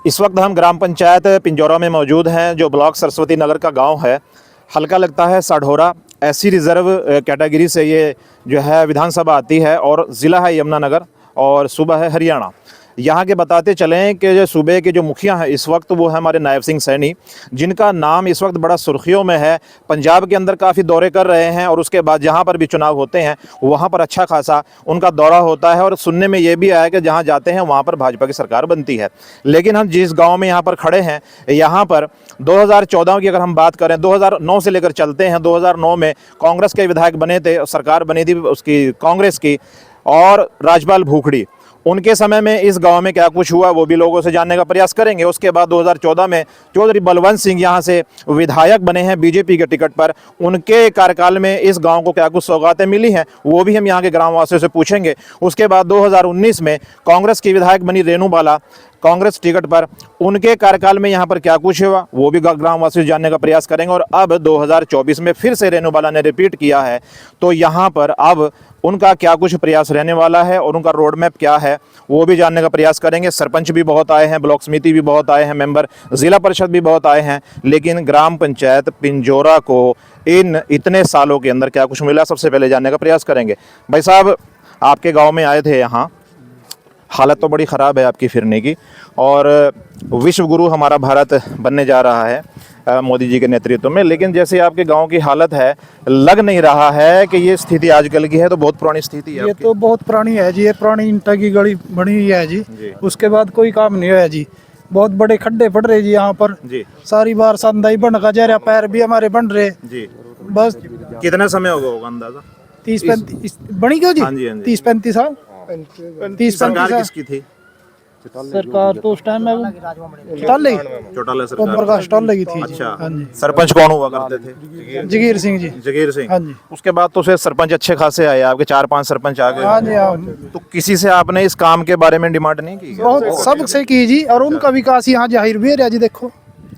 इस वक्त हम ग्राम पंचायत पिंजौरा में मौजूद हैं, जो ब्लॉक सरस्वती नगर का गांव है। हल्का लगता है साढौरा, एससी रिज़र्व कैटेगरी से ये जो है विधानसभा आती है और ज़िला है यमुनानगर और सूबा है हरियाणा। यहाँ के बताते चलें कि जो सूबे के जो मुखिया हैं इस वक्त वो है हमारे नायब सिंह सैनी, जिनका नाम इस वक्त बड़ा सुर्खियों में है। पंजाब के अंदर काफ़ी दौरे कर रहे हैं और उसके बाद जहाँ पर भी चुनाव होते हैं वहाँ पर अच्छा खासा उनका दौरा होता है और सुनने में ये भी आया कि जहाँ जाते हैं वहाँ पर भाजपा की सरकार बनती है। लेकिन हम जिस गाँव में यहाँ पर खड़े हैं, यहाँ पर 2014 की अगर हम बात करें, 2009 से लेकर चलते हैं, 2009 में कांग्रेस के विधायक बने थे, सरकार बनी थी उसकी कांग्रेस की, और राजपाल भूखड़ी, उनके समय में इस गांव में क्या कुछ हुआ वो भी लोगों से जानने का प्रयास करेंगे। उसके बाद 2014 में चौधरी बलवंत सिंह यहाँ से विधायक बने हैं बीजेपी के टिकट पर, उनके कार्यकाल में इस गांव को क्या कुछ सौगातें मिली हैं वो भी हम यहाँ के ग्रामवासियों से पूछेंगे। उसके बाद 2019 में कांग्रेस की विधायक बनी रेणु बाला कांग्रेस टिकट पर, उनके कार्यकाल में यहाँ पर क्या कुछ हुआ वो भी ग्रामवासी जानने का प्रयास करेंगे। और अब 2024 में फिर से रेणु बाला ने रिपीट किया है, तो यहाँ पर अब उनका क्या कुछ प्रयास रहने वाला है और उनका रोड मैप क्या है वो भी जानने का प्रयास करेंगे। सरपंच भी बहुत आए हैं, ब्लॉक समिति भी बहुत आए हैं, मेंबर ज़िला परिषद भी बहुत आए हैं, लेकिन ग्राम पंचायत पिंजौरा को इन इतने सालों के अंदर क्या कुछ मिला, सबसे पहले जानने का प्रयास करेंगे। भाई साहब, आपके गाँव में आए थे, यहाँ हालत तो बड़ी ख़राब है आपकी फिरने की, और विश्व गुरु हमारा भारत बनने जा रहा है मोदी जी के नेतृत्व में, लेकिन जैसे आपके गांव की हालत है, लग नहीं रहा है कि ये स्थिति आजकल की है, तो बहुत पुरानी स्थिति है। ये तो बहुत पुरानी है जी, ये पुरानी ईंटा की गली बनी हुई है जी। उसके बाद कोई काम नहीं हुआ जी, बहुत बड़े खड्डे पड़ रहे जी यहाँ पर जी। सारी बार संदाई बन का जा रहा, पैर भी हमारे बन रहे जी। बस कितना समय होगा अंदाजा? 30-35 बनी क्यों जी? 30-35 साल। 30-35 सरकार किसकी थी? सरकार तो उस टाइम में चौटाला सरकार प्रकाश टॉल लगी थी। अच्छा, हाँ जी। सरपंच कौन हुआ करते थे? जगीर सिंह जी। जगीर सिंह, हाँ जी। उसके बाद तो सरपंच अच्छे खासे आए, आपके 4-5 सरपंच आ गए। हाँ जी, हाँ। तो किसी से आपने इस काम के बारे में डिमांड नहीं की? बहुत सबसे की जी, और उनका विकास यहाँ जाहिर भी है जी। देखो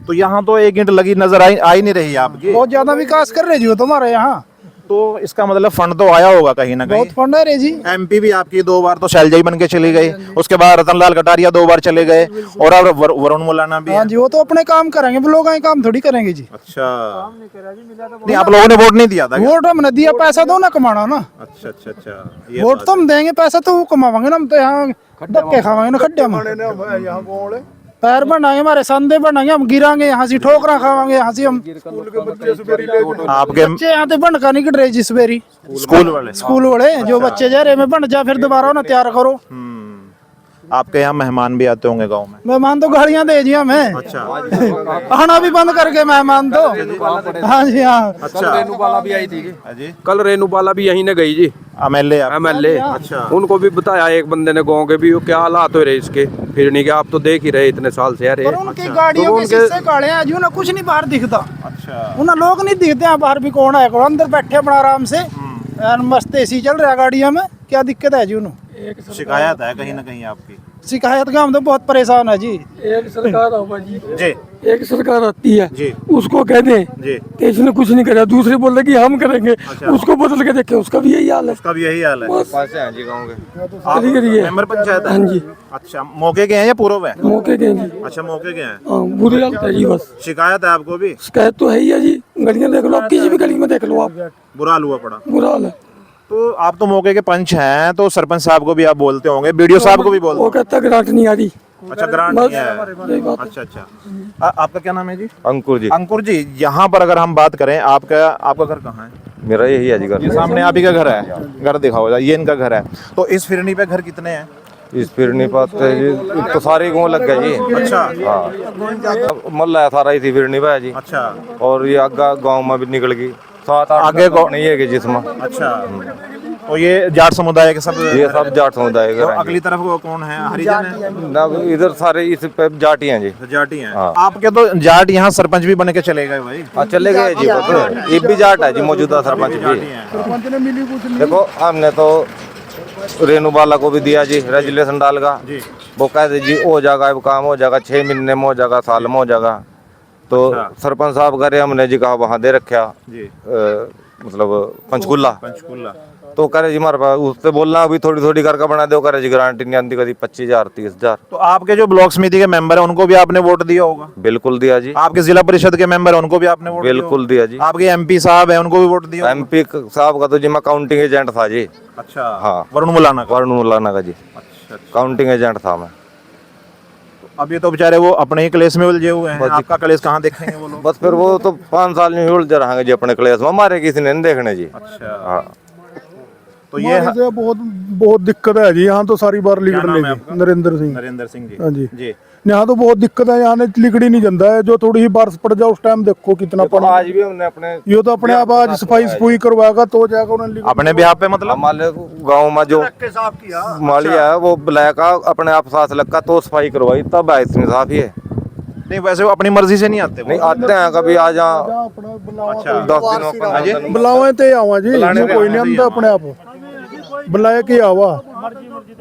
तो यहाँ तो एक ईंट लगी नजर आ ही नहीं रही आपकी। बहुत ज्यादा विकास कर रहे जी वो तुम्हारे यहाँ, तो इसका मतलब फंड तो आया होगा कहीं ना कहीं। बहुत फंड है रे जी। एमपी भी आपकी 2 बार तो शैलजाई बन के चली गई, उसके बाद रतनलाल कटारिया 2 बार चले गए, और अब वरुण मौलाना भी। हाँ जी, वो तो अपने काम करेंगे, वो लोग काम थोड़ी करेंगे जी। अच्छा, नहीं आप लोगों ने वोट नहीं दिया था? वोट हमने दिया, पैसा तो ना कमाना ना। अच्छा अच्छा अच्छा, वोट तो हम देंगे, पैसा तो वो कमावांगे ना, हम तो यहाँ धक्के खावांगे ना खड्डे में। पैर बनाएंगे, हमारे संदे बनाएंगे, हम गिरांगे यहाँ से, ठोकरा खावांगे यहाँ से हम। आपके बच्चे यहाँ से बन का निकल रहे जी सवेरी, स्कूल वाले जो बच्चे जा रहे में बन जा, फिर दोबारा ना तैयार करो। आपके यहाँ मेहमान भी आते होंगे गांव में? मेहमान तो गाड़ियाँ दे जी हमें। अच्छा, आना भी बंद करके मेहमान तो। हाँ जी, हाँ। अच्छा, रेणु बाला भी आई थी जी, कल रेणु बाला भी यहीं ने गई जी, एमएलए। अच्छा, उनको भी बताया एक बंदे ने गाँव के भी, क्या हालात हो रहे इसके फिरने के, आप तो देख ही रहे इतने साल से। यार उनकी गाड़ियों के शीशे काले हैं जी, उन्हें कुछ नहीं बाहर दिखता। अच्छा, उन्हें लोग नहीं दिखते हैं बाहर भी, कौन है कौन, अंदर बैठे अपना आराम से, मस्त एसी चल रहा है गाड़ियों में, क्या दिक्कत है जी उन्हें? शिकायत है कहीं ना कहीं आपकी? शिकायत का हम तो बहुत परेशान है जी। एक सरकार होगा जी, जी, एक सरकार आती है जी, उसको कह दे जी कि इसने कुछ नहीं करा, दूसरे बोल रहे कि हम करेंगे। अच्छा। उसको बदल के देखे, उसका भी यही हाल है। उसका भी यही हाल है। आप मेंबर पंचायत? हाँ जी। अच्छा, मौके के हैं या पूर्व है? मौके के जी। अच्छा, मौके के हैं। हाँ, बुरी हालत है जी। बस शिकायत है आपको भी? शिकायत तो है ही है जी, गलियां देख लो, आप किसी भी गली में देख लो, आप बुरा हाल हुआ पड़ा। बुरा हाल है। तो आप तो मौके के पंच हैं, तो सरपंच साहब को भी आप बोलते होंगे, बीडीओ साहब को भी बोलते वो कहता ग्रांट नहीं आ रही। अच्छा, ग्रांट नहीं है। अच्छा अच्छा, आपका क्या नाम है जी? अंकुर जी। अंकुर जी, यहाँ पर अगर हम बात करें, आपका घर कहाँ है? मेरा यही है जी घर। ये सामने आप ही का घर है, घर दिखाओ, ये इनका घर है। तो इस फिरनी पे घर कितने हैं? इस फिरनी पाते जी तो सारे गाँव लग गए जी। अच्छा, हाँ, मल्ला सारा ही थी फिरनी पे जी। अच्छा, और ये आगा गाँव में भी निकल गई, 7-8 आगे गाँव नहीं है कि जिसमें। अच्छा, तो ये जाट समुदाय के सब? ये सब जाट समुदाय तो का। अगली तरफ वो कौन है? हरिजन है ना, इधर सारे इस पे जाटी हैं जी। जाटी हैं। हाँ। आपके तो जाट यहाँ सरपंच भी बन के चले गए भाई? हाँ, चले गए जी। ये भी जाट है जी, मौजूदा सरपंच भी। देखो, हमने तो रेणु बाला को भी दिया जी रेजुलेशन डाल का, वो कहते जी हो जाएगा, अब काम हो जाएगा, 6 महीने में हो जाएगा, साल में हो जाएगा। तो सरपंच साहब करे, हमने जी कहा वहाँ दे रखा जी, मतलब पंचकूला। तो करे जी हमारे पास उससे बोलना अभी थोड़ी थोड़ी करके बना दो, करे जी गारंटी नहीं आती, कभी 25,000 30,000। तो आपके जो ब्लॉक समिति के मेंबर है उनको भी आपने वोट दिया होगा? बिल्कुल दिया जी। आपके जिला परिषद के मेंबर है उनको भी आपने वोट बिल्कुल दिया जी। आपके एमपी साहब है उनको भी वोट दिया? MP साहब का तो जी मैं काउंटिंग एजेंट था जी। अच्छा, हाँ, वरुण मुलाना का। वरुण मुलाना का जी अच्छा, काउंटिंग एजेंट था मैं। अब ये तो बेचारे वो अपने ही क्लेश में उलझे हुए हैं, आपका क्लेश कहाँ देखेंगे वो लोग? बस फिर वो तो 5 साल में उलझे रहेंगे जी अपने क्लेश में, हमारे किसी ने नहीं देखने जी। अच्छा, हाँ, तो ये बहुत बहुत दिक्कत है जी, यहाँ तो सारी बार लिकड़ नाम है लेगी। आपका? नरेंद्र सिंह। नरेंद्र सिंह जी। हाँ जी। जी, यहाँ तो बहुत दिक्कत है, यहाँ ने लिकड़ी नहीं जमता है, जो थोड़ी ही बारिश पड़ जाए उस टाइम देखो कितना तो पानी। आज भी हमने अपने ये तो अपने आप आज सफाई सफाई करवाएगा तो जाएगा उन्हें लिकड़ी। अपने बिहार पे मतलब? हमारे गांव में जो मालिया है वो ब्लैक का अपने आप सांस लगा तो सफाई करवाई, तब है इतनी साफ ही है। नहीं, वैसे वो अपनी मर्जी से नहीं आते वो। नहीं आते हैं कभी आ जा अच्छा, 10 दिन में 15 दिन में। बुलावे ते आवा जी, बुलाने इसमें पे कोई नहीं आना आंदा अपने आप बुलाए के आवा।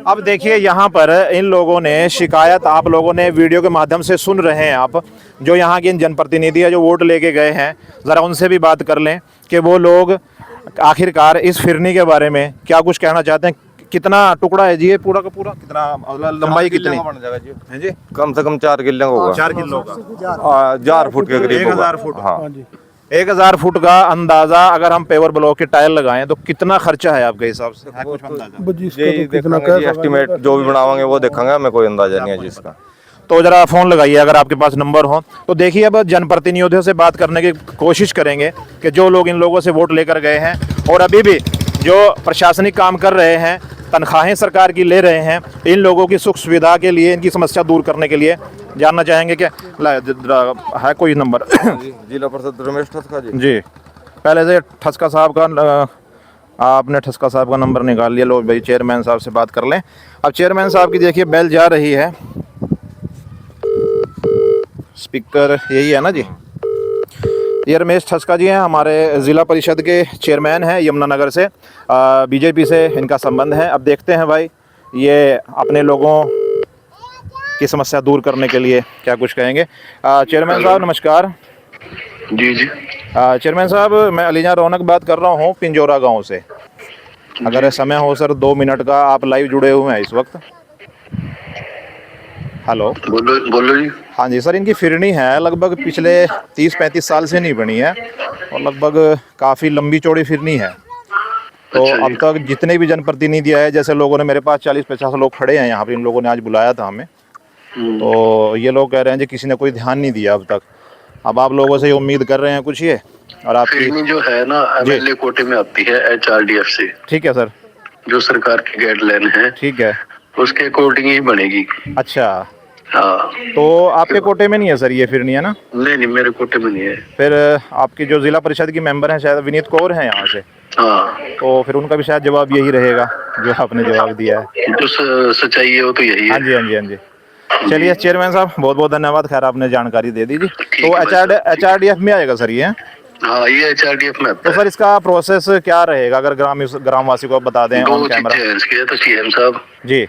अब देखिए यहाँ पर इन लोगों ने शिकायत, आप लोगों ने वीडियो के माध्यम से सुन रहे हैं आप, जो यहाँ के इन जनप्रतिनिधि है जो वोट लेके गए हैं, ज़रा उनसे भी बात कर लें कि वो लोग आखिरकार इस फिरनी के बारे में क्या कुछ कहना चाहते हैं। कितना टुकड़ा है जी ये पूरा का पूरा, कितना लंबाई कितनी बन जाएगा जी? है जी? कम से कम 4 किलो होगा। 4 किलो का, 4 फुट के करीब 1000 फुट। हाँ, 1000 फुट का अंदाजा अगर हम पेवर ब्लॉक के टायर लगाएं तो कितना खर्चा है आपके हिसाब से? है कुछ अंदाजा? यही देखेंगे जी, एस्टिमेट जो भी बनावांगे वो देखेंगे, हमें कोई अंदाजा नहीं है जिसका। तो जरा फोन लगाइए अगर आपके पास नंबर हो तो। देखिए अब जनप्रतिनिधियों से बात करने की कोशिश करेंगे कि जो लोग इन लोगों से वोट लेकर गए हैं और अभी भी जो प्रशासनिक काम कर रहे हैं, तनख्वाहें सरकार की ले रहे हैं, इन लोगों की सुख सुविधा के लिए, इनकी समस्या दूर करने के लिए जानना चाहेंगे क्या है कोई नंबर? जिला परिषद रमेश ठसका जी। जी, पहले से ठसका साहब का आपने ठसका साहब का नंबर निकाल लिया। लो भाई, चेयरमैन साहब से बात कर लें। अब चेयरमैन साहब की देखिए बेल जा रही है, स्पीकर यही है ना जी। ये रमेश ठसका जी हैं, हमारे ज़िला परिषद के चेयरमैन हैं यमुनानगर से। बीजेपी से इनका संबंध है। अब देखते हैं भाई ये अपने लोगों की समस्या दूर करने के लिए क्या कुछ कहेंगे। चेयरमैन साहब नमस्कार। जी जी। चेयरमैन साहब, मैं अलीजा रौनक बात कर रहा हूँ पिंजौरा गांव से। अगर समय हो सर 2 मिनट का, आप लाइव जुड़े हुए हैं इस वक्त। हेलो, बोलो जी। हाँ जी सर, इनकी फिरनी है लगभग पिछले 30-35 साल से नहीं बनी है और लगभग काफ़ी लंबी चौड़ी फिरनी है। तो अच्छा अब तक जितने भी जनप्रतिनिधि आए, जैसे लोगों ने, मेरे पास 40-50 लोग खड़े हैं यहाँ पे, इन लोगों ने आज बुलाया था हमें, तो ये लोग कह रहे हैं जी किसी ने कोई ध्यान नहीं दिया अब तक। अब आप लोगों से ये उम्मीद कर रहे हैं कुछ ये, और आपकी फिरनी जो है ना MLA कोटे में आती है HRDF से। ठीक है सर, जो सरकार की गाइडलाइन है ठीक है, उसके अकॉर्डिंग ही बनेगी। अच्छा। हाँ, तो आपके कोटे में नहीं है सर ये फिरनी, है ना? नहीं मेरे कोटे में नहीं है। फिर आपकी जो जिला परिषद की मेंबर हैं शायद विनीत कौर हैं यहाँ से, हाँ, तो फिर उनका भी शायद जवाब यही रहेगा जो आपने जवाब दिया है। जो सच्चाई है वो तो यही हाँ है। जी, हाँ जी, हाँ जी। चलिए चेयरमैन साहब, बहुत बहुत धन्यवाद, खैर आपने जानकारी दे दी जी। तो HRDF में आएगा सर ये? हाँ, ये HRDF में आता तो है। सर इसका प्रोसेस क्या रहेगा, अगर ग्रामवासी को आप बता दें ऑन 2 कैमरा? चीजें हैं इसकी, है तो CM साहब जी,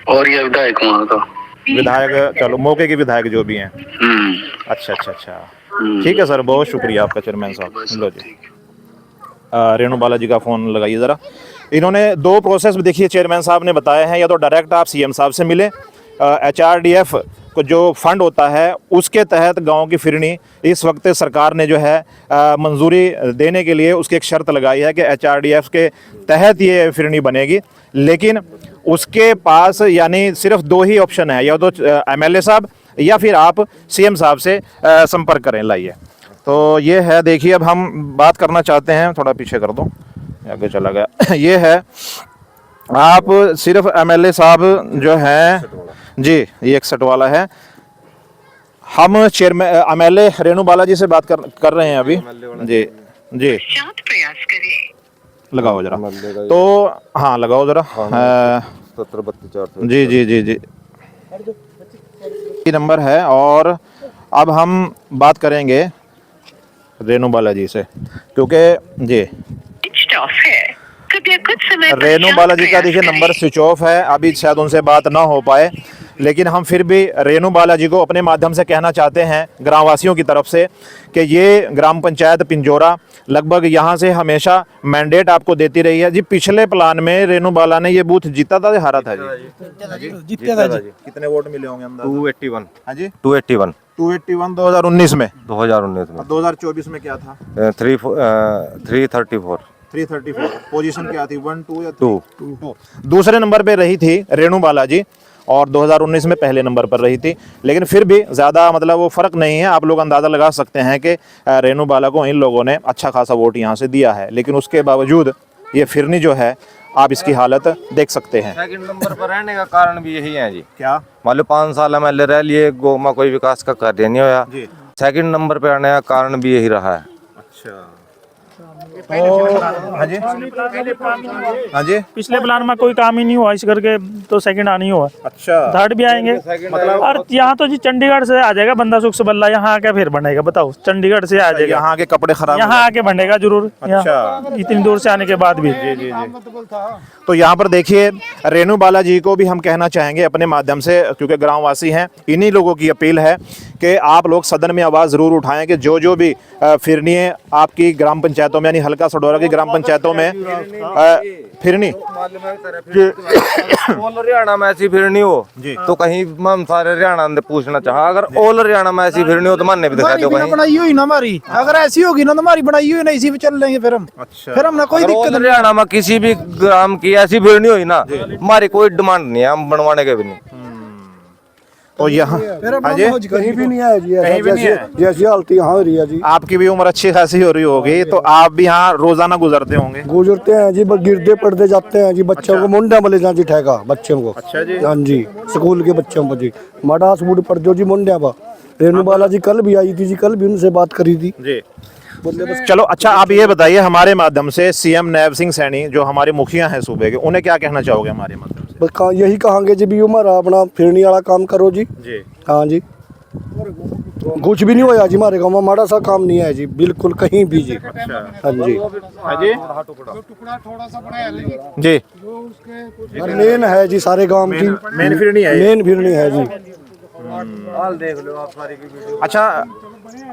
और ये विधायक वहाँ का विधायक, चलो मौके के विधायक जो भी हैं। अच्छा अच्छा अच्छा, ठीक है सर, बहुत शुक्रिया आपका चेयरमैन साहब। लो जी, रेणु बालाजी का फ़ोन लगाइए ज़रा। इन्होंने 2 प्रोसेस देखिए चेयरमैन साहब ने बताए हैं, या तो डायरेक्ट आप CM साहब से मिले, HRDF को जो फंड होता है उसके तहत गांव की फिरनी इस वक्त सरकार ने जो है मंजूरी देने के लिए उसकी एक शर्त लगाई है कि HRDF के तहत ये फिरनी बनेगी। लेकिन उसके पास यानी सिर्फ 2 ही ऑप्शन है, या तो MLA साहब या फिर आप CM साहब से संपर्क करें। लाइए, तो ये है, देखिए अब हम बात करना चाहते हैं, थोड़ा पीछे कर दो, आगे चला गया। ये है, आप सिर्फ MLA साहब जो हैं जी, ये 61 वाला है। हम चेयरमैन MLA रेणु बालाजी से बात कर रहे हैं अभी जी। जी, प्रयास करें, लगाओ जरा। तो हाँ लगाओ जरा। 1732 जी जी जी जी, ये नंबर है। और अब हम बात करेंगे रेणु बालाजी से, क्योंकि जी स्विच ऑफ है, कृपया कुछ समय रेणु बालाजी का देखिए नंबर स्विच ऑफ है, अभी शायद उनसे बात ना हो पाए। लेकिन हम फिर भी रेणु बाला जी को अपने माध्यम से कहना चाहते हैं ग्रामवासियों की तरफ से कि ये ग्राम पंचायत पिंजौरा लगभग यहाँ से हमेशा मैंडेट आपको देती रही है जी। पिछले प्लान में रेणु बाला ने ये बूथ जीता था या हारा था जी? जीते था जी। कितने वोट मिले होंगे अंदाजा? 281 हाँ जी 281 281 2019 में। 2019 में 2024 में क्या था? 334 334। पोजीशन क्या थी, 1 2 या 2 2? दूसरे नंबर पे रही थी रेणु बाला जी और 2019 में पहले नंबर पर रही थी। लेकिन फिर भी ज़्यादा मतलब वो फ़र्क नहीं है। आप लोग अंदाज़ा लगा सकते हैं कि रेणु बाला को इन लोगों ने अच्छा खासा वोट यहाँ से दिया है। लेकिन उसके बावजूद ये फिरनी जो है, आप इसकी हालत देख सकते हैं। सेकंड नंबर पर रहने का कारण भी यही है जी। क्या? मान लो 5 साल MLA रह लिए, गौ में कोई विकास का कार्य नहीं होया। सेकंड नंबर पे आने का कारण भी यही रहा है। अच्छा। हाँ जी हाँ जी। पिछले प्लान में कोई काम ही नहीं हुआ, इस करके तो सेकंड आनी हुआ। अच्छा। थर्ड भी आएंगे और यहाँ तो जी चंडीगढ़ से आ जाएगा बंदा सुख से बल्ला, यहाँ आके फिर बनेगा। बताओ, चंडीगढ़ से आ जाएगा, यहाँ के कपड़े खराब, यहाँ आके बनेगा जरूर। अच्छा। इतनी दूर से आने के बाद भी। जी जी जी। तो यहाँ पर देखिए, रेणु बाला जी को भी हम कहना चाहेंगे अपने माध्यम से, क्योंकि ग्रामवासी हैं, इन्हीं लोगों की अपील है कि आप लोग सदन में आवाज़ ज़रूर उठाएं कि जो भी फिरनी आपकी ग्राम पंचायतों में, यानी हल्का सडौरा की ग्राम पंचायतों में फिरनी ऑल हरियाणा में ऐसी फिरनी हो तो कहीं हम सारे हरियाणा में पूछना चाहा, अगर ऑल हरियाणा में ऐसी फिरनी हो तो मानने भी दिखा दो कहीं। बनाई हुई ना हमारी, अगर ऐसी होगी ना तो हमारी बनाई हुई ना, इसी पे चल लेंगे फिर हम। अच्छा। फिर हमने कोई दिक्कत नहीं। हरियाणा में किसी भी ग्राम की ऐसी फिरनी हुई ना, हमारी कोई डिमांड नहीं है, हम बनवाने के भी नहीं। तो यहाँ कहीं भी नहीं है जी, कहीं भी नहीं है। जैसी हालत यहाँ हो रही है जी। आपकी भी उम्र अच्छी खासी हो रही होगी, तो आप भी यहाँ रोजाना गुजरते होंगे? गुजरते हैं जी, गिरते पड़ते जाते हैं जी। बच्चों को मुंडा में ले जाना जी, ठेका बच्चों को। अच्छा जी। हाँ जी, स्कूल के बच्चों को जी मडास बूढ़ पड़ जो जी मुंडा पर। रेणु बाला जी कल भी आई थी जी, कल भी उनसे बात करी थी जी। चलो अच्छा, आप ये बताइए हमारे माध्यम से CM नैब सिंह सैनी जो हमारे मुखिया हैं सूबे के, उन्हें क्या कहना चाहोगे हमारे माध्यम से? बस यही कहांगे जी, भी हमारा अपना फिरनी वाला काम करो जी। जी हाँ जी, कुछ भी नहीं होया जी हमारे गाँव में, माड़ा सा काम नहीं है जी, बिल्कुल कहीं भी जी। हाँ जी हाँ जी जी। मेन है जी सारे गांव की, मेन फिरनी है ये? मेन फिरनी है जी। देख लो आप सारी की। अच्छा,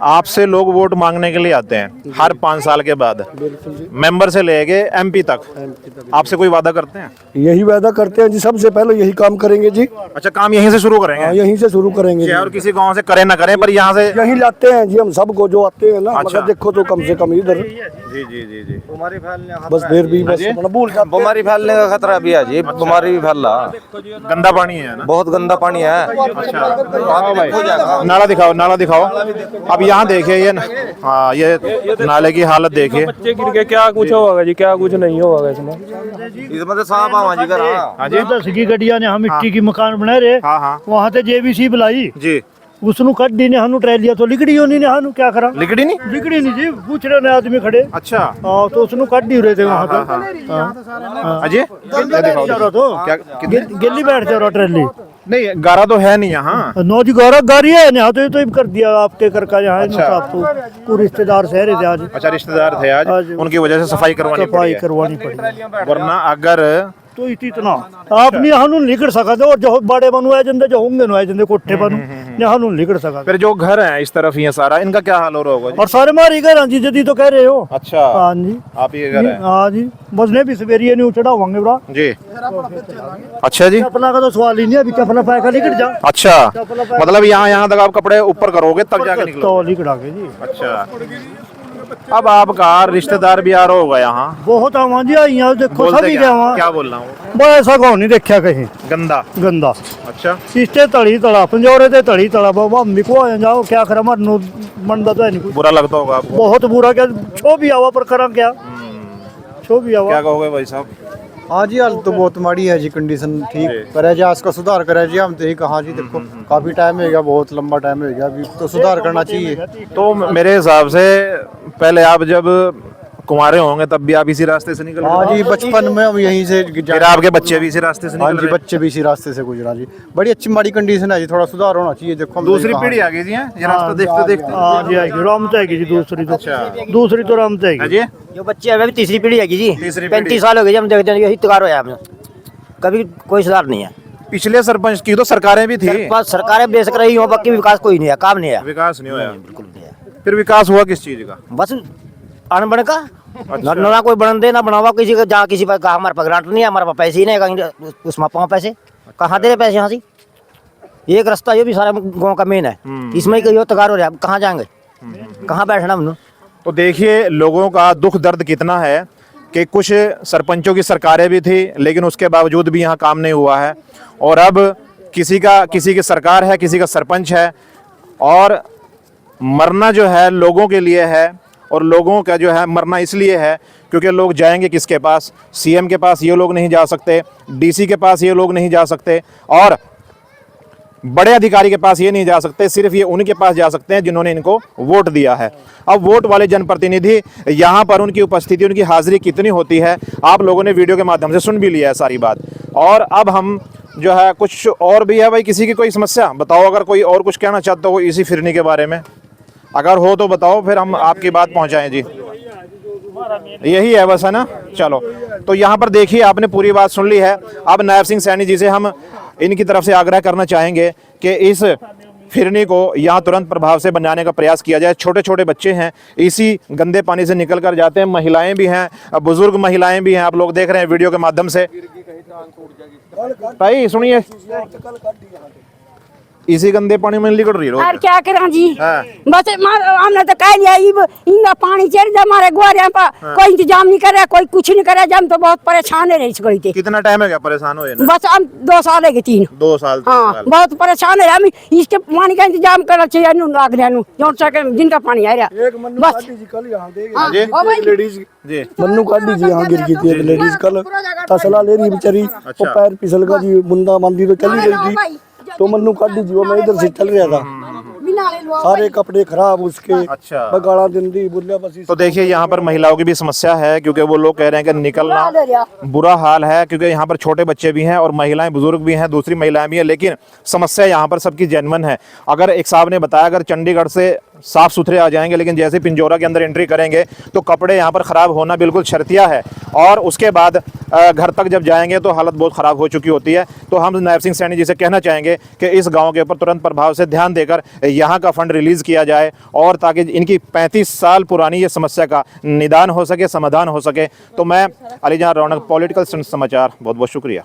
आपसे लोग वोट मांगने के लिए आते हैं हर 5 साल के बाद, मेंबर से लेके MP तक, आपसे कोई वादा करते हैं? यही वादा करते हैं जी, सबसे पहले यही काम करेंगे जी। अच्छा, काम यहीं से शुरू करेंगे? हाँ, यहीं से शुरू करेंगे जी। और किसी गांव से करें ना करें, पर यहाँ से यहीं लाते हैं जी हम सबको जो आते हैं ना। अच्छा। मतलब देखो तो कम से कम इधर जी जी जी जी। बीमारी फैलने का बस फिर भी बस अपना भूल जाते हैं। बीमारी फैलने का खतरा भी है जी, बीमारी भी फैल रहा, गंदा पानी है ना? बहुत गंदा पानी है। नाला दिखाओ, नाला दिखाओ। अब यहाँ देखिए ये हाँ, ये नाले की हालत देखिए। बच्चे गिर के क्या कुछ होगा जी, क्या कुछ नहीं होगा इसमें। इसमें तो सांप आवा जी घर। हाँ जी। 10 की गड्डिया ने हम मिट्टी की मकान बना रहे, हाँ हाँ वहाँ ते JBC बुलाई, जी। उसनु कट दी ने हानु ट्रैलिया तो लिकड़ी होनी ने हानु क्या करा, लिकड़ी नहीं? लिकड़ी नहीं जी, पूछ रहे ने आदमी खड़े। अच्छा। हाँ, तो उसनु कट दी रहे थे वहाँ पे। अजय क्या गिल्ली बैठ जा रहा ट्रैली। नहीं, गारा तो है नहीं यहाँ। नौ जी गौरव गारी है यहाँ तो कर दिया आपके कर का यहाँ। तो रिश्तेदार से रहे थे आज। अच्छा, रिश्तेदार थे आज, उनकी वजह से सफाई करवानी पड़ी। वरना अगर तो इतना आप नहीं हानु निकल सका थे, और जो बड़े बनू है जंदे जो होंगे नो है जंदे कोठे बनू ने हानु निकल सका। फिर जो घर है इस तरफ ये सारा, इनका क्या हाल हो रहा होगा जी? और सारे मारी घर जी जदी तो कह रहे हो। अच्छा, हाँ जी, आप ये घर है? हाँ जी, बस ने भी सवेरे नहीं उचड़ा होंगे बड़ा जी। अच्छा जी। चपला का तो सवाल ही नहीं है, अभी चपला पैका निकल जा। अच्छा, मतलब यहाँ तक आप कपड़े ऊपर करोगे तब जाके निकलो? तो निकला के जी। अच्छा, अब आपका रिश्तेदार भी आ रहा होगा यहाँ? बहुत आवा जी आई यहाँ देखो बोलते सभी क्या? क्या बोल रहा हूँ? बड़ा ऐसा गाँव नहीं देखा कहीं गंदा गंदा। अच्छा। इस्ते तड़ी तड़ा पंजोरे ते तड़ी तड़ा बाबा हम भी को जाओ क्या करा मरनो मनदा तो है नहीं कुछ। बुरा लगता होगा आपको? बहुत बुरा, क्या छो भी आवा पर करा क्या, छो भी आवा। क्या कहोगे भाई साहब? हाँ जी, हाल तो बहुत माड़ी है जी, कंडीशन ठीक करे जी, इसका सुधार करे जी। हम तो यही कहा जी, देखो काफी टाइम हो गया, बहुत लंबा टाइम हो गया, अभी तो सुधार करना चाहिए। तो मेरे हिसाब से पहले आप जब कुंवारे होंगे तब भी आप इसी रास्ते से निकल? हाँ जी, बचपन में हम यहीं से। फिर आपके बच्चे भी इसी रास्ते से हाँ निकल जी, रहे? बच्चे भी इसी रास्ते से गुजरा जी। बड़ी अच्छी माड़ी कंडीशन है जी, थोड़ा सुधार होना चाहिए। देखो हम दूसरी पीढ़ी आ गई जी, ये रास्ता देखते देखते। हाँ जी आएगी, रामत आएगी जी दूसरी तो। दूसरी तो रामत आएगी जी। जो बच्चे अभी तीसरी पीढ़ी है जी, तीसरी 35 साल हो गए जी हम देखते हैं, यही तकार होया हमने, कभी कोई सुधार नहीं है। पिछले सरपंच की तो सरकारें भी थी, बस सरकारें बेशक रही हो, बाकी विकास कोई नहीं है, काम नहीं है, विकास नहीं हुआ। बिल्कुल नहीं है। फिर विकास हुआ किस चीज का? बस अनबन का ना कोई बन दे ना बनावा, किसी का जहाँ किसी पर कहा हमारे पास ग्रांट नहीं है, हमारे पास पैसे ही नहीं है, कहीं उसमें पाओ पैसे कहाँ दे रहे पैसे यहाँ से। एक रास्ता ये भी सारा गाँव का मेन है, इसमें ही कहीं तगार हो रहा है, कहाँ जाएंगे, कहाँ बैठना हम। तो देखिए लोगों का दुख दर्द कितना है कि कुछ सरपंचों की सरकारें भी थी लेकिन उसके बावजूद भी यहाँ काम नहीं हुआ है, और अब किसी की सरकार है, किसी का सरपंच है, और मरना जो है लोगों के लिए है, और लोगों का जो है मरना इसलिए है क्योंकि लोग जाएंगे किसके पास? सीएम के पास ये लोग नहीं जा सकते, डीसी के पास ये लोग नहीं जा सकते, और बड़े अधिकारी के पास ये नहीं जा सकते, सिर्फ ये उनके पास जा सकते हैं जिन्होंने इनको वोट दिया है। अब वोट वाले जनप्रतिनिधि यहाँ पर उनकी उपस्थिति, उनकी हाजिरी कितनी होती है आप लोगों ने वीडियो के माध्यम से सुन भी लिया है सारी बात। और अब हम जो है कुछ और भी है भाई, किसी की कोई समस्या बताओ, अगर कोई और कुछ कहना चाहते हो इसी फिरनी के बारे में, अगर हो तो बताओ, फिर हम आपकी बात पहुँचाएँ जी। यही है बस, है ना? चलो, तो यहाँ पर देखिए आपने पूरी बात सुन ली है। अब नायब सिंह सैनी जी से हम इनकी तरफ से आग्रह करना चाहेंगे कि इस फिरनी को यहाँ तुरंत प्रभाव से बनाने का प्रयास किया जाए। छोटे छोटे बच्चे हैं, इसी गंदे पानी से निकल कर जाते हैं, महिलाएं भी हैं, बुजुर्ग महिलाएं भी हैं, आप लोग देख रहे हैं वीडियो के माध्यम से। भाई सुनिए, इसी गंदे पानी में निकल रही और क्या करें जी, बस हमने तो कह लिया इनका पानी चढ़ जा हमारे ग्वारे पर, कोई इंतजाम नहीं कर रहा, कोई कुछ नहीं कर रहा, हम तो बहुत परेशान है इस गली से। कितना टाइम है क्या परेशान हुए? बस हम 2 साल है 3 2 साल। हाँ, बहुत परेशान है हम, इसके पानी का इंतजाम करना चाहिए, लाग रहा जिनका पानी आ रहा बस। लेडीज मन्नू काटी जी यहाँ गिर गई थी, लेडीज कल तसला ले रही बेचारी, वो पैर फिसल का जी, मुंडा मंदी तो चली गई थी, तो मन्नू काटी जी, वो मैं इधर से चल रहा था, सारे कपड़े खराब उसके, अच्छा, गाड़ा जिंदी बुल्ला बस। तो देखिए यहाँ पर महिलाओं की भी समस्या है, क्योंकि वो लोग कह रहे हैं कि निकलना बुरा हाल है, क्योंकि यहाँ पर छोटे बच्चे भी हैं और महिलाएं बुजुर्ग भी हैं, दूसरी महिलाएं भी हैं, लेकिन समस्या यहाँ पर सबकी जेन्युइन है। अगर एक साहब ने बताया अगर चंडीगढ़ से साफ सुथरे आ जाएंगे, लेकिन जैसे पिंजौरा के अंदर एंट्री करेंगे तो कपड़े यहाँ पर ख़राब होना बिल्कुल शर्तिया है, और उसके बाद घर तक जब जाएंगे तो हालत बहुत ख़राब हो चुकी होती है। तो हम नायब सिंह सैनी जी से कहना चाहेंगे कि इस गांव के ऊपर तुरंत प्रभाव से ध्यान देकर यहाँ का फंड रिलीज़ किया जाए, और ताकि इनकी 35 साल पुरानी ये समस्या का निदान हो सके, समाधान हो सके। तो मैं अलीजान रौनक, पॉलिटिकल समाचार, बहुत बहुत शुक्रिया।